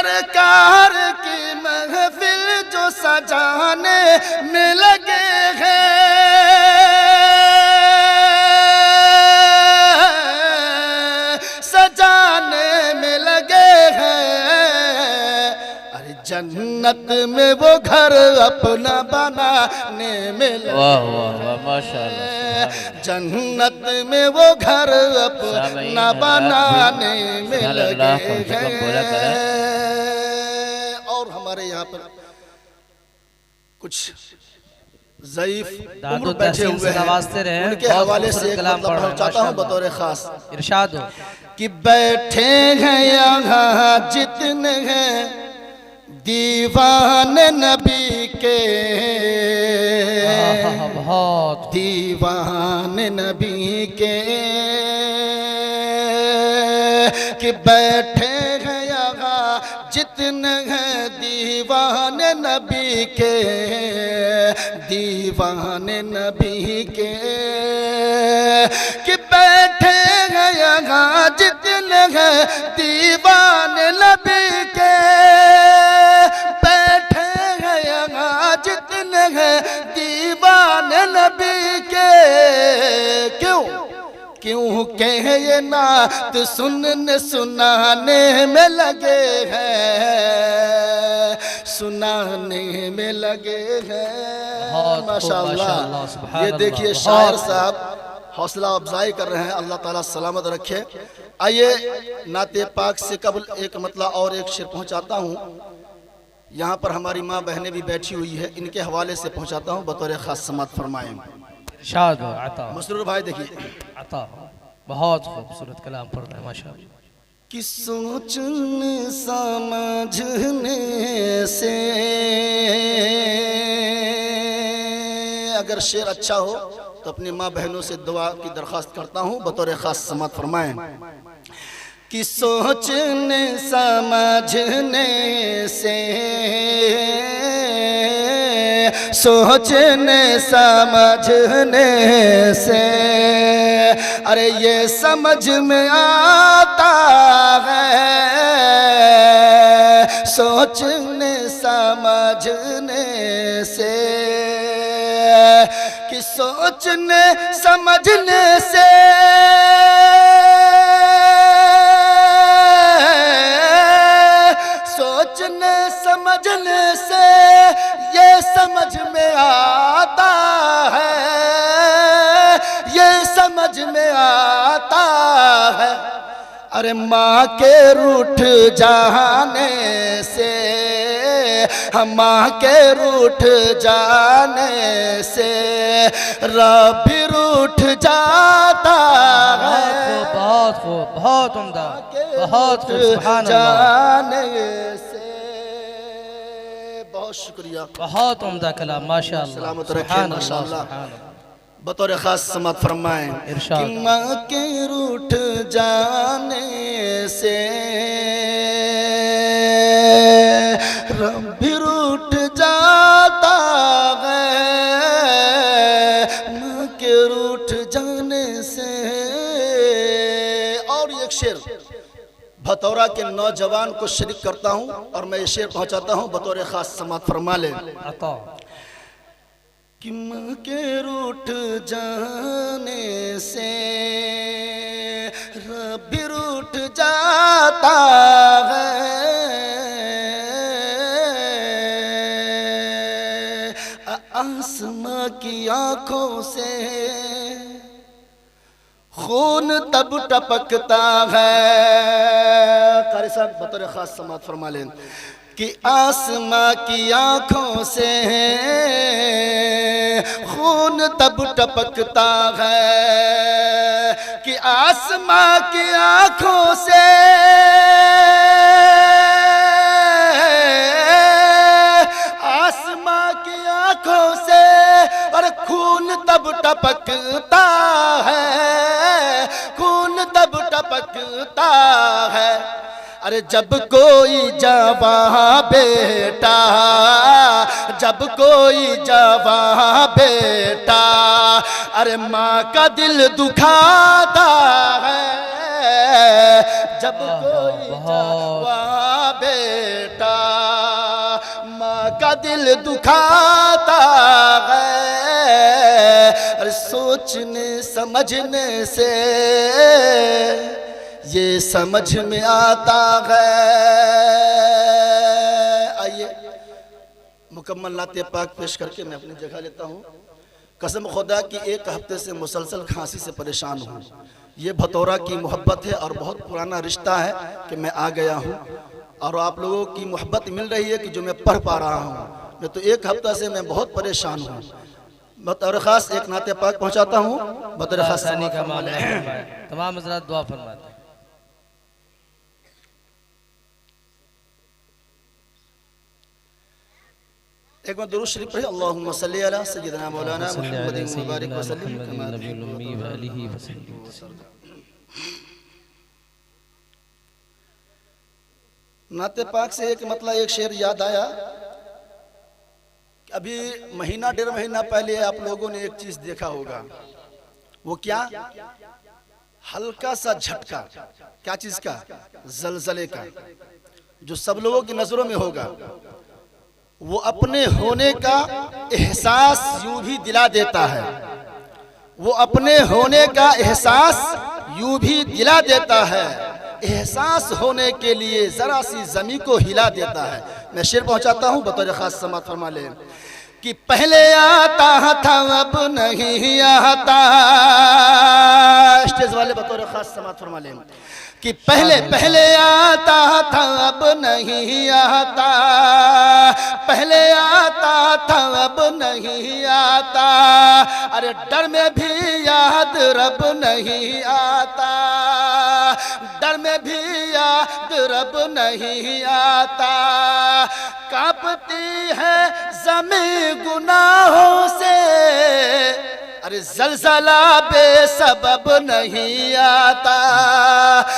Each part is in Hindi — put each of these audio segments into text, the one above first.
सरकार की महफिल जो सजाने में लगे हैं, सजाने में लगे हैं। अरे जन्नत में वो घर अपना बनाने में लगे। वाह वाह वाह माशाअल्लाह। जन्नत में वो घर अपना बनाने में लगे हैं। और हमारे यहाँ पर कुछ ज़ईफ उम्र बैठे हुए हैं, उनके हवाले से एक मतलब पढ़ना चाहता हूँ बतौर खास। इरशाद हो कि बैठे हैं यहाँ जितने हैं दीवाने नबी के, बहुत दीवाने नबी के, कि बैठे हैं यहाँ जितने हैं दीवाने नबी के, दीवाने नबी के, कि बैठे हैं यहाँ जितने हैं दीवाने नबी के, बैठे हैं यहाँ जितने हैं दीवाने नबी के। क्यों क्यों कह ये नात सुनने सुनाने में लगे हैं, सुनाने में लगे हैं। माशाअल्लाह। ये देखिए शायर साहब हौसला अफजाई कर रहे हैं, अल्लाह ताला सलामत रखे। आइए नाते पाक से कबल एक मतलब और एक शेर पहुंचाता हूँ। यहाँ पर हमारी माँ बहनें भी बैठी हुई है, इनके हवाले से पहुंचाता हूँ बतौर खास समात फरमाएं। इरशाद हो अता मसरूर भाई देखिए अता बहुत खूबसूरत कलाम पढ़ रहे हैं माशाअल्लाह। कि सोचने समझने से, अगर शेर अच्छा हो तो अपनी माँ बहनों से दुआ की दरख्वास्त करता हूँ बतौर खास समात फरमाएं। कि सोचने समझने से, सोचने समझने से, अरे ये समझ में आता है, सोचने समझने से, कि सोचने समझने से, सोचने समझने से ये समझ में आता है, ये समझ में आता है। अरे माँ के रूठ जाने से, हम माँ के रूठ जाने से रब भी रूठ जाता है। बहुत खूब बहुत उम्दा बहुत खूब सुभान अल्लाह। जाने से बहुत शुक्रिया, बहुत उम्दा कलाम माशाअल्लाह। सलामत रखें माशाअल्लाह। बतौर खास समात फरमाएं। कि माँ के रूठ जाने से रब भी रूठ जाता है, माँ के रूठ जाने से। और एक शेर भतौरा के नौजवान को शरीक करता हूँ और मैं ये शेर पहुँचाता हूँ बतौर खास समात फरमा ले। कि माँ के रूठ जाने से रब भी रूठ जाता है, आसमां की आंखों से खून तब टपकता है। कारी साहब बतौर खास समात फरमा लें। कि आसमां की आंखों से खून तब टपकता है, कि आसमां की आंखों से, आसमां की आंखों से और खून तब टपकता है, खून तब टपकता है। अरे जब कोई जवां बेटा, जब कोई जवां बेटा, अरे माँ का दिल दुखाता है। जब कोई जवां बेटा, बेटा माँ का दिल दुखाता है, और सोचने समझने से ये समझ में आता है। आइए मुकम्मल नाते पाक पेश करके मैं अपनी जगह लेता हूँ। कसम खुदा की 1 हफ्ते से मुसलसल खांसी से परेशान हूँ। ये भतौरा की मोहब्बत है और बहुत पुराना रिश्ता है कि मैं आ गया हूँ और आप लोगों की मोहब्बत मिल रही है कि जो मैं पढ़ पा रहा हूँ। मैं तो 1 हफ्ता से मैं बहुत परेशान हूँ। बतौर ख़ास एक नाते पाक पहुँचाता हूँ। बतौर ख़ास तमाम हज़रात दुआ फरमाते हैं। एक बार दुरूद शरीफ पढ़े, अल्लाहुम्मा सल्ली अला सय्यिदना मौलाना मुहम्मदिन मुबारक वसल्लम कमा नाते पाक से एक मतलब एक शेर याद आया। अभी महीना 1.5 महीना पहले आप लोगों ने एक चीज देखा होगा, वो क्या? हल्का सा झटका। क्या चीज का? जलजले का, जो सब लोगों की नजरों में होगा। वो अपने होने का एहसास यूं भी दिला देता है, वो अपने होने का एहसास यूं भी दिला देता है। एहसास होने के लिए जरा सी जमीन को हिला देता है। मैं शेर पहुंचाता हूं, बतौर खास समात फरमा ले कि पहले आता था अब नहीं आता। स्टेज वाले बतौर खास समात फरमा ले कि पहले पहले आता था अब नहीं आता, पहले आता था अब नहीं आता। अरे डर में भी याद रब नहीं आता, डर में भी याद रब नहीं आता। कांपती है ज़मीं गुनाहों से, अरे जलजला बेसबब नहीं आता,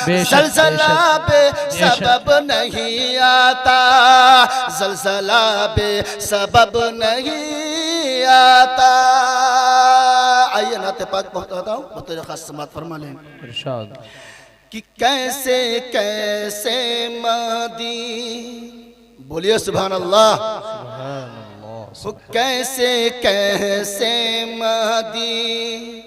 जलजला बेसबब नहीं आता, जलजला बेसबब नहीं आता। आइए नाते पाक पहुंचाता हूँ, बतौर खास समात फरमा लें इरशाद कि कैसे कैसे मदी, बोलिए सुभान अल्लाह। वो कैसे कैसे मदीने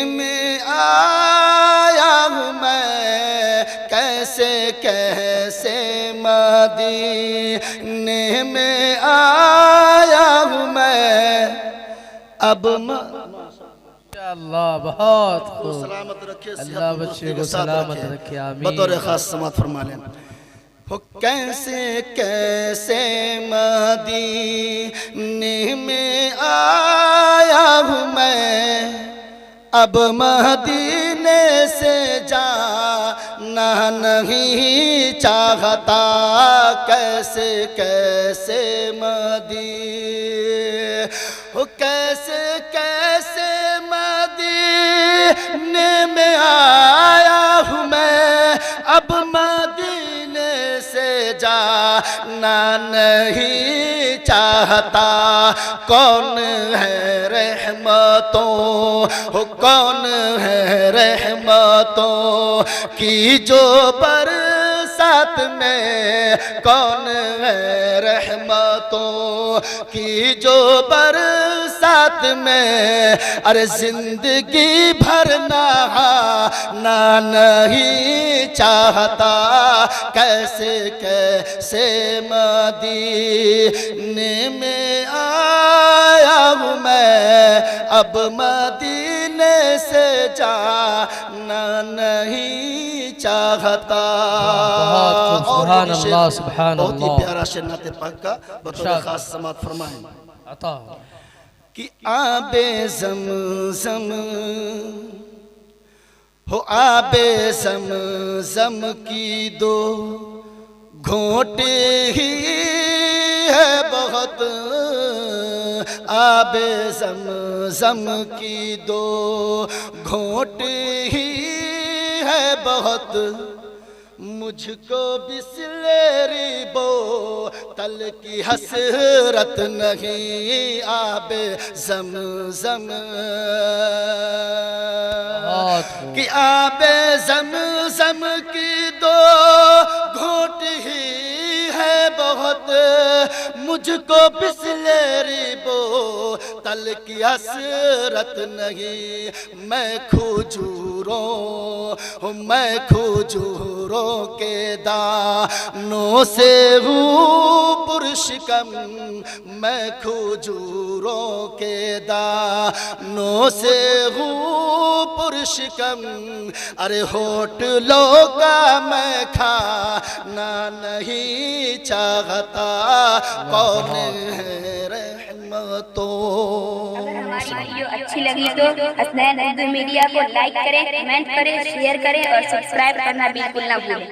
में आया हूँ मैं, कैसे कैसे मदीने में आया हूँ मैं। अब अल्लाह बहुत खूब, सलामत रखे, अल्लाह बच्चे को सलामत रखे, आमीन। बतौर खास समात फरमा लें। हो कैसे कैसे मदीने में आया हूँ मैं, अब मदीने से जाना नहीं चाहता। कैसे कैसे मदीने, हो कैसे कैसे मदीने में आया हूँ मैं, अब मदीने से जाना नहीं चाहता। कौन है रहमतों, हो कौन है रहमतों की जो बरसात में, कौन है रहमतों की जो बरसात में। अरे जिंदगी भर नहाना नहीं चाहता। कैसे कैसे मदीने में आया हूँ मैं, अब मदीने से जाना नहीं चाहता। सुभान अल्लाह, सुभान बहुत ही अल्लाह। प्यारा शेर नाते पाक का बतौर खास समात फरमाएं अता कि आबे ज़म-ज़म, हो आबे ज़म-ज़म की दो घोंटे ही है बहुत। आबे ज़म-ज़म की दो घोंटे ही है बहुत। मुझको बिसलेरी बोतल की हसरत नहीं। आबे ज़म-ज़म कि आबे ज़म-ज़म की दो घोंट ही बहुत मुझको बिस्लेरी बोतल की हसरत नहीं। मैं खजूरों के दानों से हूँ पुरशिकम। मैं खजूरों के दानों से हूँ पुरशिकम। अरे होटलों का मैं खाना नहीं चाहता, कौन है रहमतों। अगर हमारी वीडियो अच्छी लगी तो हसनैन उर्दू मीडिया को लाइक करें, कमेंट करें, शेयर करें और सब्सक्राइब करना बिल्कुल ना भूलें।